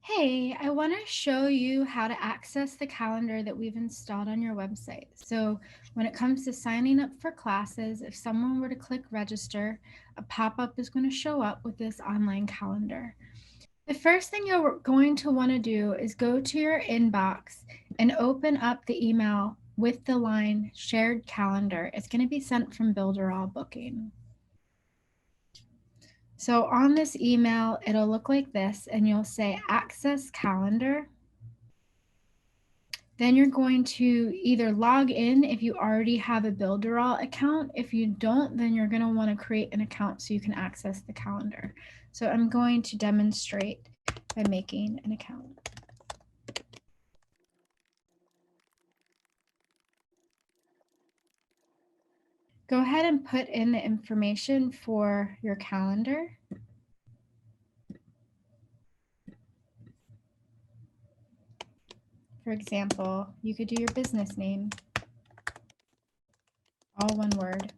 Hey, I want to show you how to access the calendar that we've installed on your website. So when it comes to signing up for classes, if someone were to click register, a pop-up is going to show up with this online calendar. The first thing you're going to want to do is go to your inbox and open up the email with the line shared calendar. It's going to be sent from Builderall Booking. So on this email, it'll look like this, and you'll say access calendar. Then you're going to either log in if you already have a Builderall account. If you don't, then you're going to want to create an account so you can access the calendar. So I'm going to demonstrate by making an account. Go ahead and put in the information for your calendar. For example, you could do your business name, all one word.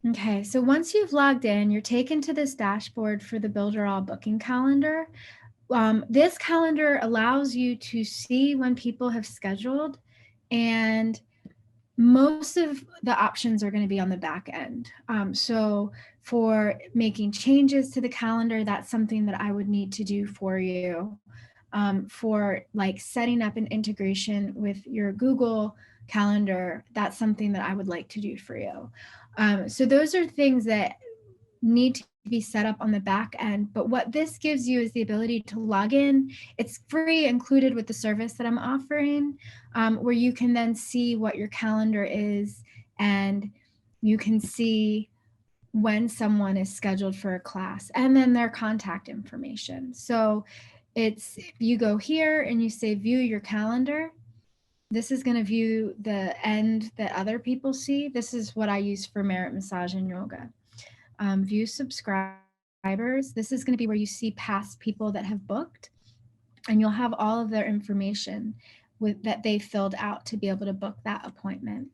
Okay, so once you've logged in, you're taken to this dashboard for the Builderall booking calendar. This calendar allows you to see when people have scheduled, and most of the options are going to be on the back end. So for making changes to the calendar, that's something that I would need to do for you. For like setting up an integration with your Google Calendar, that's something that I would like to do for you. So those are things that need to be set up on the back end. But what this gives you is the ability to log in. It's free, included with the service that I'm offering, where you can then see what your calendar is, and you can see when someone is scheduled for a class and then their contact information. So it's, if you go here and you say view your calendar, this is going to view the end that other people see. This is what I use for Merit Massage and Yoga. View subscribers. This is going to be where you see past people that have booked, and you'll have all of their information that they filled out to be able to book that appointment.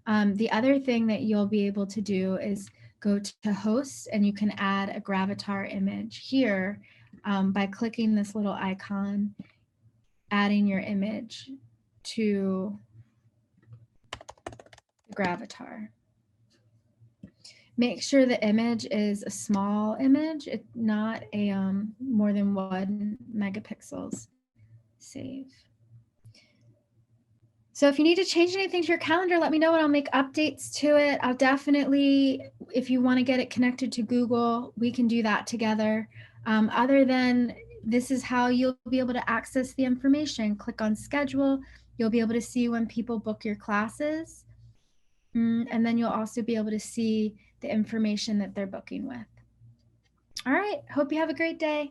The other thing that you'll be able to do is go to hosts, and you can add a Gravatar image here by clicking this little icon, adding your image to the Gravatar. Make sure the image is a small image, it's not a more than 1 megapixels. Save. So if you need to change anything to your calendar, let me know and I'll make updates to it. I'll definitely, if you want to get it connected to Google, we can do that together. Other than this is how you'll be able to access the information. Click on schedule. You'll be able to see when people book your classes. And then you'll also be able to see the information that they're booking with. All right, hope you have a great day.